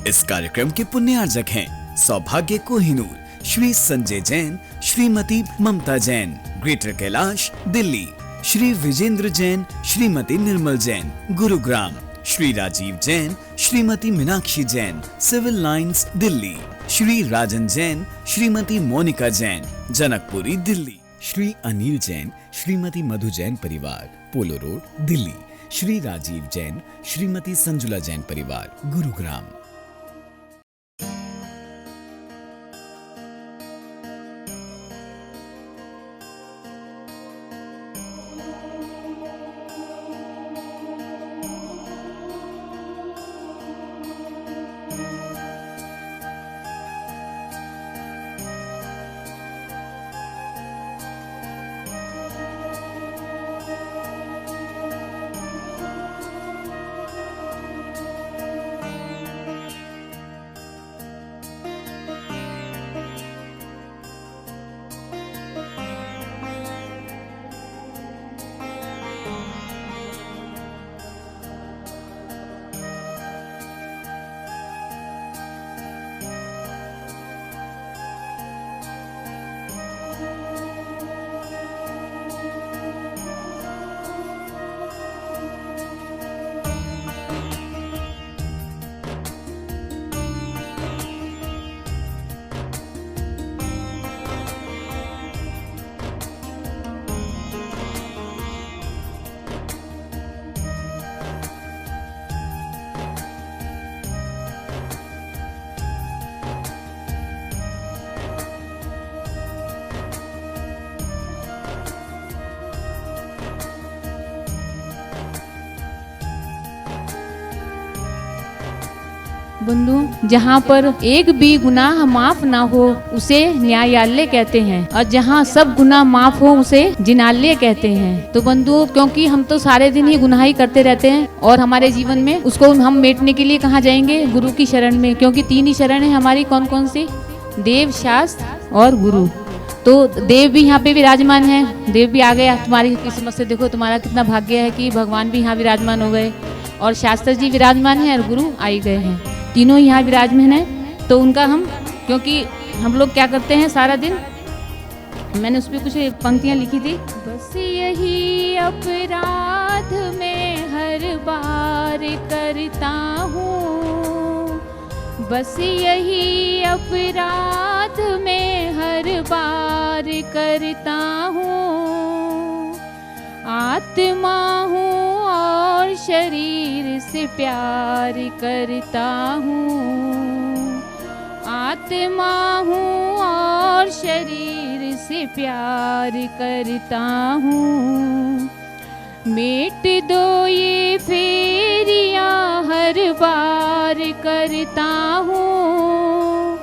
इस कार्यक्रम के पुण्यार्जक हैं सौभाग्य कोहिनूर, श्री संजय जैन, श्रीमती ममता Jain, greater Kailash Delhi, Shri Vijendra Jain, Shrimati Nirmal Jain, Gurugram, Shri Rajiv Jain, Shrimati Meenakshi Jain, civil lines Delhi, Shri राजन जैन, श्रीमती मोनिका जैन, जनकपुरी दिल्ली, श्री अनिल जैन, श्रीमती मधु जैन परिवार, पोलो रोड दिल्ली, श्री राजीव जैन, श्रीमती संजुला जैन परिवार, गुरुग्राम। बंधु, जहाँ पर एक भी गुनाह माफ ना हो उसे न्यायालय कहते हैं, और जहाँ सब गुनाह माफ हो उसे जिनालय कहते हैं। तो बंधु, क्योंकि हम तो सारे दिन ही गुनाह ही करते रहते हैं और हमारे जीवन में उसको हम मेटने के लिए कहाँ जाएंगे? गुरु की शरण में, क्योंकि 3 ही शरण है हमारी। कौन कौन सी? देव, शास्त्र और गुरु। तो देव भी यहाँ पे विराजमान है। देव भी आ गया। तुम्हारी किस्मत से देखो, तुम्हारा कितना भाग्य है कि भगवान भी यहाँ विराजमान हो गए, और शास्त्र जी विराजमान है और गुरु आ ही गए हैं। तीनों यहाँ विराजमान है। तो उनका हम, क्योंकि हम लोग क्या करते हैं सारा दिन, मैंने उस पर कुछ पंक्तियाँ लिखी थी। बस यही अपराध मैं हर बार करता हूँ, बस यही अपराध मैं हर बार करता हूँ। आत्मा हूँ और शरीर से प्यार करता हूँ, आत्मा हूँ और शरीर से प्यार करता हूँ। मेट दो ये फेरियाँ हर बार करता हूँ,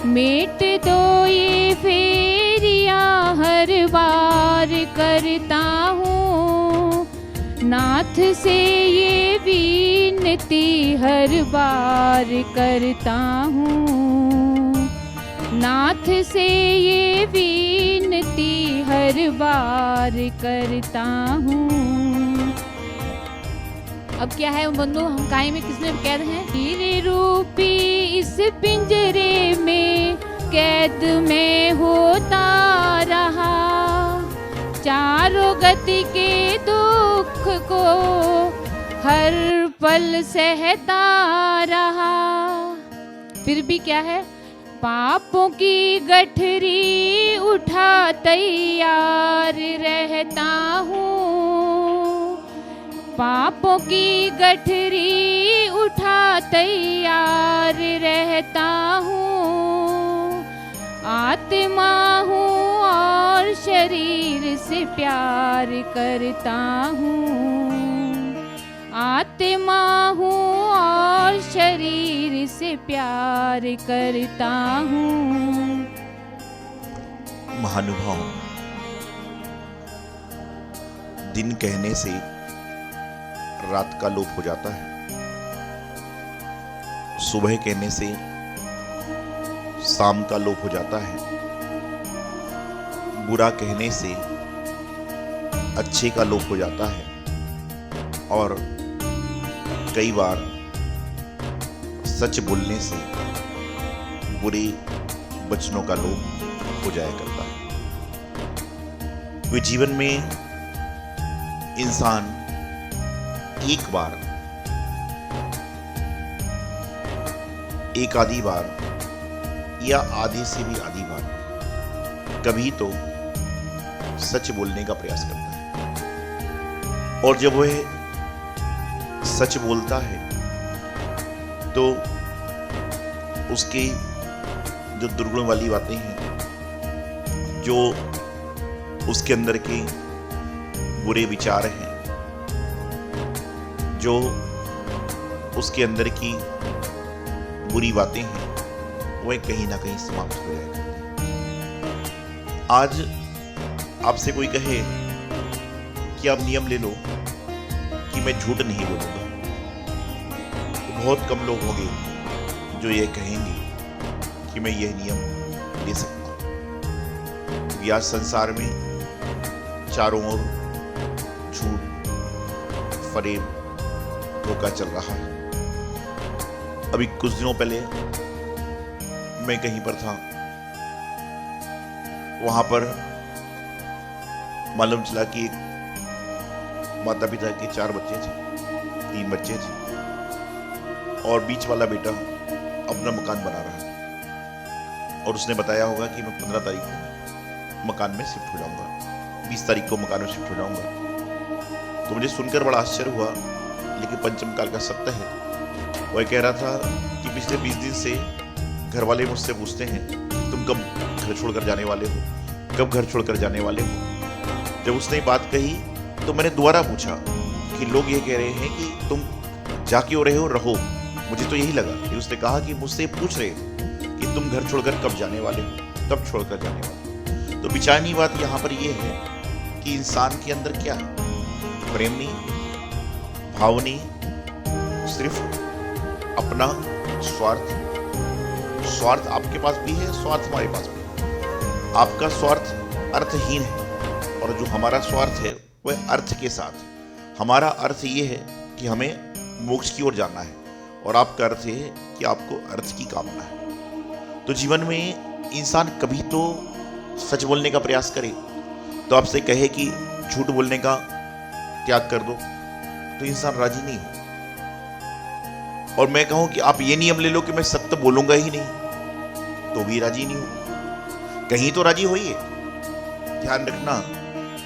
मेट दो ये फेरियाँ हर बार करता हूँ। नाथ से ये विनती हर बार करता हूँ, नाथ से ये विनती हर बार करता हूँ। अब क्या है बंधु, हम काहे में किसने कैद हैं? हीरे रूपी इस पिंजरे में कैद में होता रहा, चारों गति के दुख को हर पल सहता रहा। फिर भी क्या है? पापों की गठरी उठा तैयार रहता हूँ, पापों की गठरी उठा तैयार रहता हूँ। आत्मा हूँ और शरीर से प्यार करता हूँ, आत्मा हूँ और शरीर से प्यार करता हूँ। महानुभाव, दिन कहने से रात का लोप हो जाता है, सुबह कहने से शाम का लोप हो जाता है, बुरा कहने से अच्छे का लोप हो जाता है, और कई बार सच बोलने से बुरे वचनों का लोभ हो जाया करता है। वे जीवन में इंसान एक बार, एक आधी बार या आधे से भी आधी बार कभी तो सच बोलने का प्रयास करता है, और जब वह सच बोलता है तो उसके जो दुर्गुण वाली बातें हैं, जो उसके अंदर के बुरे विचार हैं, जो उसके अंदर की बुरी बातें हैं, वह कहीं ना कहीं समाप्त हो जाएगा। आज आपसे कोई कहे कि आप नियम ले लो कि मैं झूठ नहीं बोलूंगा, तो बहुत कम लोग होंगे जो ये कहेंगे कि मैं यह नियम ले सकता हूं। आज संसार में चारों ओर झूठ, फरेब, धोखा चल रहा है। अभी कुछ दिनों पहले मैं कहीं पर था, वहां पर मालूम चला कि माता पिता के 4 बच्चे थे, 3 बच्चे थे, और बीच वाला बेटा अपना मकान बना रहा है, और उसने बताया होगा कि मैं 15 तारीख को मकान में शिफ्ट हो जाऊंगा, 20 तारीख को मकान में शिफ्ट हो जाऊंगा। तो मुझे सुनकर बड़ा आश्चर्य हुआ, लेकिन पंचम काल का सत्य है। वह कह रहा था कि पिछले 20 दिन से घर वाले मुझसे पूछते हैं तुम कब घर छोड़कर जाने वाले हो, कब घर छोड़कर जाने वाले हो। जब उसने बात कही तो मैंने दोबारा पूछा कि लोग ये कह रहे हैं कि तुम जा क्यों रहे हो, रहो। मुझे तो यही लगा कि उसने कहा कि मुझसे पूछ रहे कि तुम घर छोड़कर कब जाने वाले हो, कब छोड़कर जाने वाले हो। तो विचारनीय बात यहाँ पर यह है कि इंसान के अंदर क्या है, प्रेम नहीं, भाव नहीं, सिर्फ अपना स्वार्थ। स्वार्थ आपके पास भी है, स्वार्थ हमारे पास भी है। आपका स्वार्थ अर्थहीन है, और जो हमारा स्वार्थ है वह अर्थ के साथ है। हमारा अर्थ ये है कि हमें मोक्ष की ओर जाना है, और आपका अर्थ है कि आपको अर्थ की कामना है। तो जीवन में इंसान कभी तो सच बोलने का प्रयास करे, तो आपसे कहे कि झूठ बोलने का त्याग कर दो, तो इंसान राजी नहीं है। और मैं कहूं कि आप ये नियम ले लो कि मैं सत्य बोलूंगा ही नहीं, तो भी राजी नहीं हो। कहीं तो राजी होइए। ध्यान रखना,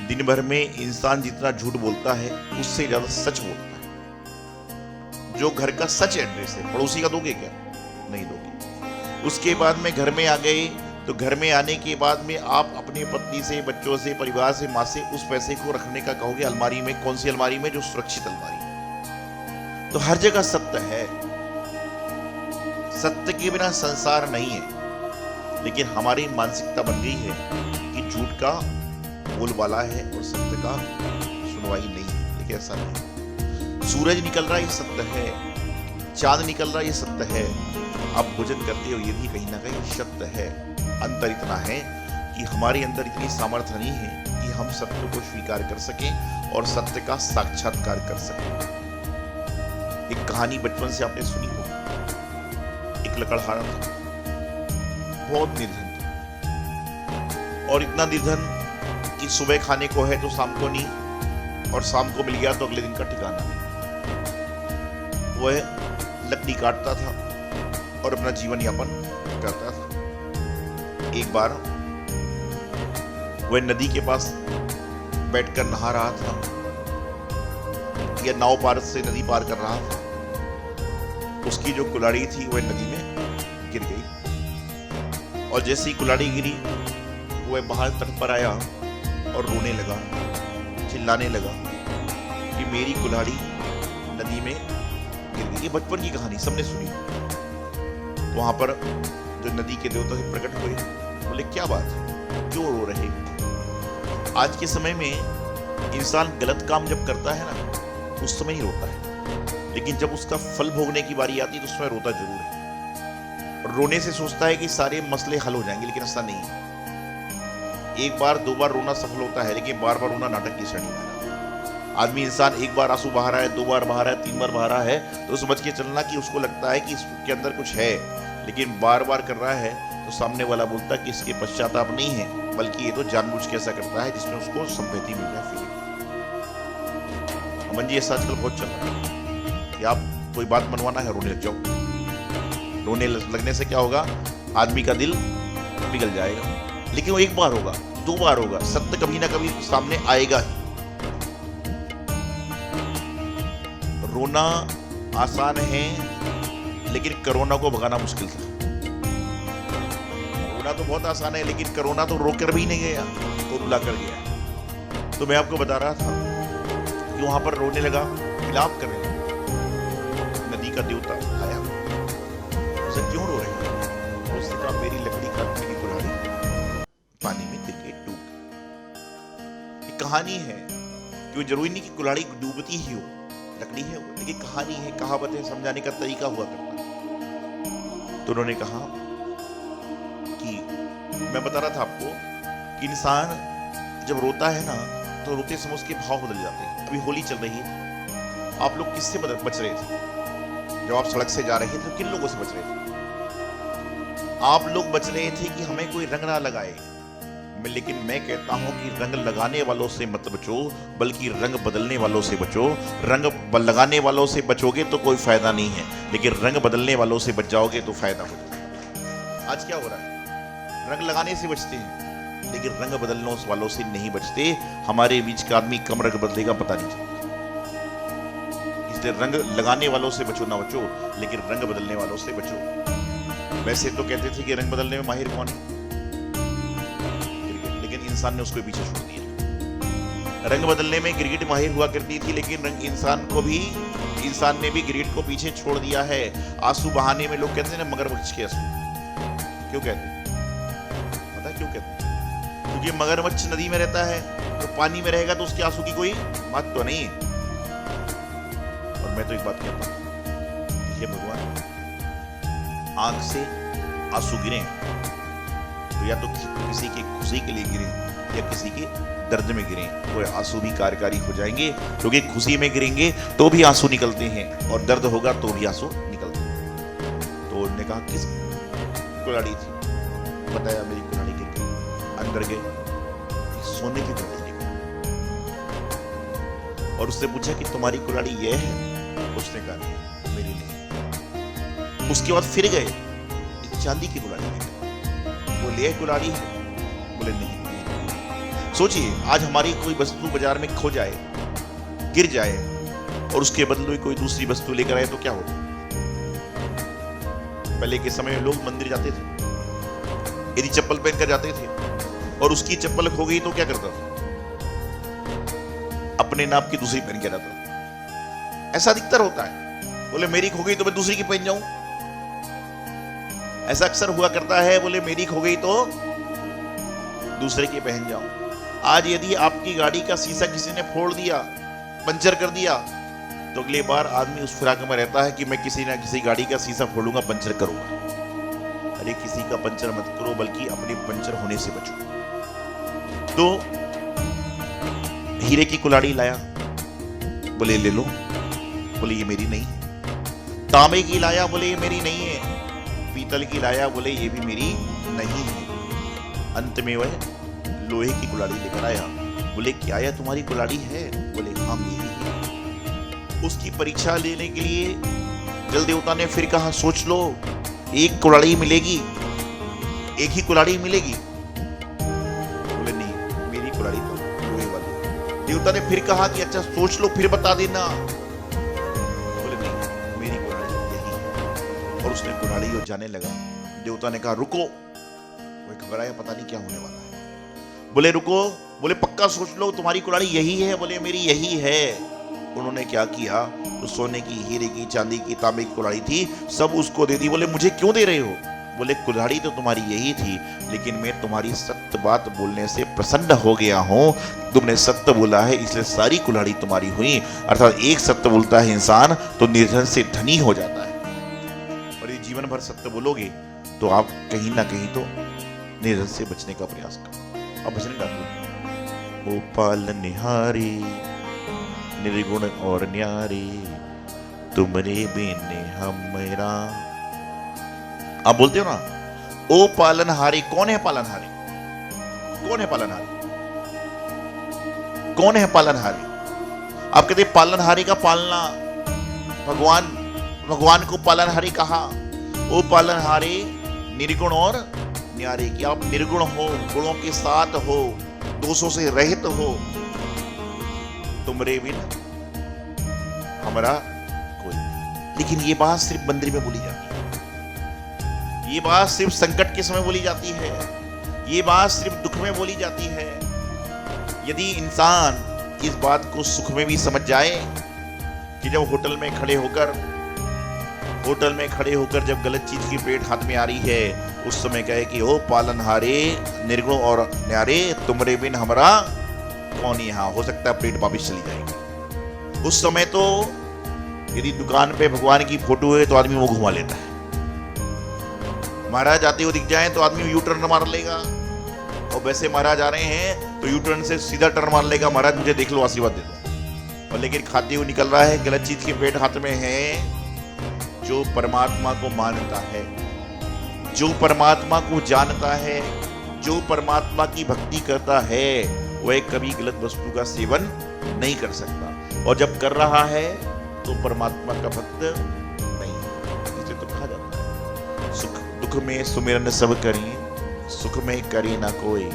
दिन भर में इंसान जितना झूठ बोलता है उससे ज्यादा सच बोलता है। जो घर का सच एड्रेस है, पड़ोसी का दोगे क्या? नहीं दोगे। उसके बाद में घर में आ गए, तो घर में आने के बाद में आप अपनी पत्नी से, बच्चों से, परिवार से, माँ से उस पैसे को रखने का कहोगे अलमारी में। कौन सी अलमारी में? जो सुरक्षित अलमारी। तो हर जगह सत्य है। सत्य के बिना संसार नहीं है, लेकिन हमारी मानसिकता बन गई है कि झूठ का बोलबाला है और सत्य का सुनवाई नहीं है। लेकिन ऐसा नहीं। सूरज निकल रहा है, ये सत्य है। चांद निकल रहा है, ये सत्य है। आप भोजन करते हो, ये भी कहीं ना कहीं सत्य है। अंतर इतना है कि हमारे अंदर इतनी सामर्थ्य नहीं है कि हम सत्य को स्वीकार कर सकें और सत्य का साक्षात्कार कर सकें। एक कहानी बचपन से आपने सुनी हो। एक लकड़हारा था, बहुत निर्धन था, और इतना निर्धन कि सुबह खाने को है तो शाम को नहीं, और शाम को मिल गया तो अगले दिन का ठिकाना नहीं। वह लकड़ी काटता था और अपना जीवन यापन करता था। एक बार वह नदी के पास बैठकर नहा रहा था, या नाव पार से नदी पार कर रहा था। उसकी जो कुल्हाड़ी थी वह नदी में गिर गई, और जैसे ही कुल्हाड़ी गिरी वह बाहर तट पर आया और रोने लगा, चिल्लाने लगा कि मेरी कुल्हाड़ी नदी में गिर गई। ये बचपन की कहानी सबने सुनी। वहां पर जो नदी के देवता से प्रकट हुए, बोले क्या बात है, क्यों रो रहे? आज के समय में इंसान गलत काम जब करता है ना, उस समय ही रोता है, लेकिन जब उसका फल भोगने की बारी आती है तो उसमें रोता जरूर है। और रोने से सोचता है कि सारे मसले हल हो जाएंगे, लेकिन ऐसा नहीं है। एक बार 2 बार रोना सफल होता है, लेकिन बार बार रोना नाटक की श्रेणी में आता है। आदमी इंसान एक बार आंसू बहा रहा है, 2 बार बहा रहा है, 3 बार बहा रहा है, तो समझ के चलना कि उसको लगता है कि इसके अंदर कुछ है, लेकिन बार बार कर रहा है तो सामने वाला बोलता है कि इसके पश्चाताप नहीं है, बल्कि ये तो जानबूझ के ऐसा करता है जिसमें उसको संपत्ति मिल जाए, फीलिंग। अमन जी, ऐसा आजकल बहुत चल रहा है कि आप कोई बात मनवाना है, रोने लग जाओ। रोने लगने से क्या होगा, आदमी का दिल पिघल जाएगा। लेकिन वो एक बार होगा, 2 बार होगा, सत्य कभी ना कभी सामने आएगा ही। रोना आसान है, लेकिन कोरोना को भगाना मुश्किल था। रोना तो बहुत आसान है, लेकिन कोरोना तो रोकर भी नहीं गया, तो रुला कर गया। तो मैं आपको बता रहा था कि वहां पर रोने लगा, विलाप करने लगा। नदी का देवता आया, उसे क्यों रो रहे हैं? उसने कहा मेरी लकड़ी काटने की कुल्हाड़ी पानी में गिर के डूब गई। एक कहानी है कि वो जरूरी नहीं कि कुल्हाड़ी डूबती ही हो, लकड़ी है वो, लेकिन कहानी है, कहावत है, समझाने का तरीका हुआ करता है। तो उन्होंने कहा कि मैं बता रहा था आपको कि इंसान जब रोता है ना, तो रोते समय उसके भाव बदल जाते हैं। अभी होली चल रही है, आप लोग किससे बच रहे थे? जब आप सड़क से जा रहे थे तो किन लोगों से बच रहे थे? आप लोग बच रहे थे कि हमें कोई रंग ना लगाए, लेकिन मैं कहता हूं कि रंग लगाने वालों से मत बचो, बल्कि रंग बदलने वालों से बचो। रंग लगाने वालों से बचोगे तो कोई फायदा नहीं है, लेकिन रंग बदलने वालों से बच जाओगे तो फायदा हो जाएगा। आज क्या हो रहा है, रंग लगाने से बचते हैं, लेकिन रंग बदलने वालों से नहीं बचते। हमारे बीच का आदमी कम रंग बदलेगा पता नहीं चलता। इसलिए रंग लगाने वालों से बचो ना बचो, लेकिन रंग बदलने वालों से बचो। वैसे तो कहते थे कि रंग बदलने में माहिर कौन है, लेकिन इंसान ने उसको पीछे छोड़ दिया। रंग बदलने में गिरगिट माहिर हुआ करती थी, लेकिन इंसान ने भी गिरगिट को पीछे छोड़ दिया है। आंसू बहाने में लोग कहते हैं ना, मगरमच्छ के आंसू। क्यों कहते हैं? पता है क्यों कहते हैं? क्योंकि मगरमच्छ नदी में रहता है, तो पानी में रहेगा तो उसके आंसू की कोई बात तो नहीं है। और मैं तो एक बात कहता हूं, ये भगवान, आंख से आंसू गिरे तो या तो किसी की खुशी के लिए गिरे या किसी के दर्द में गिरे, तो आंसू भी कार्यकारी हो जाएंगे। क्योंकि खुशी में गिरेंगे तो भी आंसू निकलते हैं, और दर्द होगा तो भी आंसू निकलते हैं। तो उन्होंने कहा किस कुल्हाड़ी थी? बताया मेरी कुल्हाड़ी गिर गई। अंदर गए, सोने की कुल्हाड़ी निकली, और उससे पूछा कि तुम्हारी कुल्हाड़ी ये है? उसने कहा नहीं, मेरी नहीं। उसके बाद फिर गए, एक चांदी की कुल्हाड़ी निकली। बोले कुल्हाड़ी है? बोले नहीं। सोचिए, आज हमारी कोई वस्तु बाजार में खो जाए, गिर जाए, और उसके बदले कोई दूसरी वस्तु लेकर आए तो क्या होता? पहले के समय में लोग मंदिर जाते थे, यदि चप्पल पहनकर जाते थे और उसकी चप्पल खो गई तो क्या करता था? अपने नाप की दूसरी पहन के जाता था। ऐसा अधिकतर होता है। बोले मेरी खो गई तो मैं दूसरी की पहन जाऊं। ऐसा अक्सर हुआ करता है। बोले मेरी खो गई तो दूसरे की पहन जाऊं। आज यदि आपकी गाड़ी का शीशा किसी ने फोड़ दिया, पंचर कर दिया, तो अगली बार आदमी उस फिराक में रहता है कि मैं किसी ना किसी गाड़ी का शीशा फोड़ूंगा, पंचर करूंगा। अरे किसी का पंचर मत करो, बल्कि अपने पंचर होने से बचो। तो हीरे की कुल्हाड़ी लाया, बोले ले लो। बोले ये मेरी नहीं है। तांबे की लाया, बोले ये मेरी नहीं है। पीतल की लाया, बोले ये भी मेरी नहीं है। अंत में वह लोहे की कुल्हाड़ी लेकर आया। बोले क्या यह तुम्हारी कुल्हाड़ी है? बोले हाँ मेरी है। उसकी परीक्षा लेने के लिए जल देवता ने फिर कहा सोच लो, एक कुल्हाड़ी मिलेगी, एक ही कुल्हाड़ी मिलेगी। बोले नहीं, मेरी कुल्हाड़ी तो लोहे वाली। देवता ने फिर कहा कि अच्छा सोच लो, फिर बता देना। बोले नहीं, मेरी कुल्हाड़ी यही है। और उसने कुल्हाड़ी और जाने लगा। देवता ने कहा रुको। वो घबराया, पता नहीं क्या होने वाला है। बोले रुको। बोले पक्का सोच लो, तुम्हारी कुल्हाड़ी यही है? बोले मेरी यही है। उन्होंने क्या किया, तो सोने की, हीरे की, चांदी की, तांबे की कुल्हाड़ी थी, सब उसको दे दी। बोले मुझे क्यों दे रहे हो? बोले कुल्हाड़ी तो तुम्हारी यही थी, लेकिन मैं तुम्हारी सत्य बात बोलने से प्रसन्न हो गया हूं। तुमने सत्य बोला है, इसलिए सारी कुल्हाड़ी तुम्हारी हुई। अर्थात एक सत्य बोलता है इंसान तो निर्धन से धनी हो जाता है। और ये जीवन भर सत्य बोलोगे तो आप कहीं ना कहीं तो निर्धन से बचने का प्रयास करो। अब भजन गाते हैं। ओ पालनहारी निर्गुण और न्यारे, तुमरे बिन हमरा। आप बोलते हो ना, ओ पालनहारी। कौन है पालनहारी? कौन है पालनहारी? कौन है पालनहारी? आप कहते पालनहारी का पालना, भगवान को पालनहारी कहा। ओ पालनहारी निर्गुण और न्यारे, कि आप निर्गुण हो, गुणों के साथ हो, दोषों से रहित हो। तुमरे बिन हमारा कोई नहीं। लेकिन ये बात सिर्फ मंदिर में बोली जाती है, ये बात सिर्फ संकट के समय बोली जाती है, ये बात सिर्फ दुख में बोली जाती है। यदि इंसान इस बात को सुख में भी समझ जाए कि जब होटल में खड़े होकर जब गलत चीज की प्लेट हाथ में आ रही है, उस समय कहे कि ओ पालनहारे निर्गुण और न्यारे, तुमरे बिन हमारा कौन यहाँ। हो सकता है प्लेट वापिस चली जाएगी। उस समय तो यदि दुकान पे भगवान की फोटो है तो आदमी वो घुमा लेता है। महाराज जाते हुए दिख जाए तो आदमी यू टर्न मार लेगा, और वैसे महाराज आ रहे हैं तो यू टर्न से सीधा टर्न मार लेगा, महाराज मुझे देख लो, आशीर्वाद दे दो। और लेकिन खाते हुए निकल रहा है, गलत चीज की प्लेट हाथ में है। जो परमात्मा को मानता है, जो परमात्मा को जानता है, जो परमात्मा की भक्ति करता है, वह कभी गलत वस्तु का सेवन नहीं कर सकता। और जब कर रहा है तो परमात्मा का भक्त नहीं। इसे तो कहा जाता है, सुख दुख में सुमिरन सब करिए, सुख में करे ना कोई।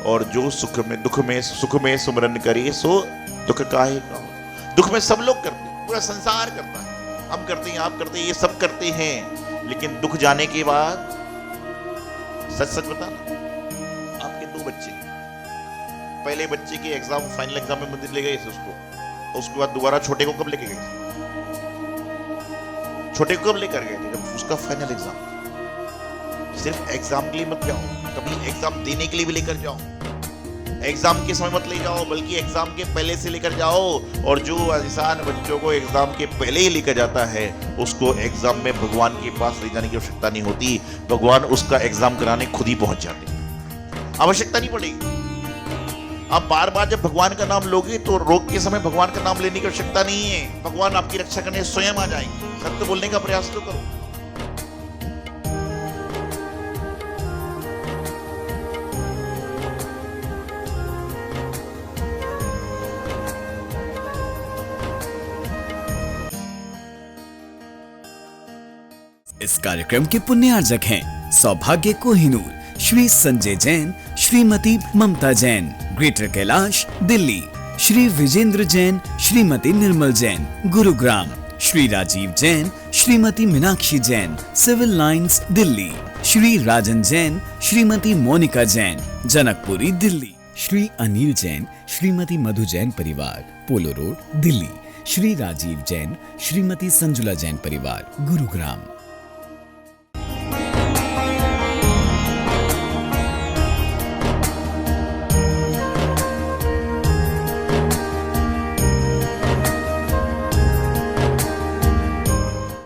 और जो सुख में सुमिरन करे, सो दुख काहे ना हो। दुख में सब लोग करते हैं, पूरा संसार करता है। हम करते हैं, आप करते हैं, ये सब करते हैं। लेकिन दुख जाने के बाद सच बताना, आपके 2 बच्चे, पहले बच्चे के एग्जाम, फाइनल एग्जाम में मंदिर ले गए थे उसके बाद दोबारा छोटे को कब लेके गए थे? छोटे को कब लेकर गए थे? जब उसका फाइनल एग्जाम। सिर्फ एग्जाम के लिए मत जाओ, कभी एग्जाम देने के लिए भी लेकर जाओ। एग्जाम के समय मत ले जाओ, बल्कि एग्जाम के पहले से लेकर जाओ। और जो इंसान बच्चों को एग्जाम के पहले ही लेकर जाता है, उसको एग्जाम में भगवान के पास ले जाने की आवश्यकता नहीं होती। भगवान उसका एग्जाम कराने खुद ही पहुंच जाते हैं, आवश्यकता नहीं पड़ेगी। आप बार बार जब भगवान का नाम लोगे तो रोग के समय भगवान का नाम लेने की आवश्यकता नहीं है। भगवान आपकी रक्षा करने स्वयं आ जाएंगे। सत्य बोलने का प्रयास तो करो। इस कार्यक्रम के पुण्यार्जक हैं सौभाग्य कोहिनूर, श्री संजय जैन, श्रीमती ममता Jain, greater Kailash, Delhi, Shri Vijendra Jain, Shrimati Nirmal Jain, Gurugram, Shri Rajiv Jain, Shrimati Meenakshi Jain, civil lines, Delhi, Shri राजन जैन, श्रीमती मोनिका जैन, जनकपुरी, दिल्ली, श्री अनिल जैन, श्रीमती मधु जैन परिवार, पोलो रोड, दिल्ली, श्री राजीव जैन, श्रीमती संजुला जैन परिवार, गुरुग्राम।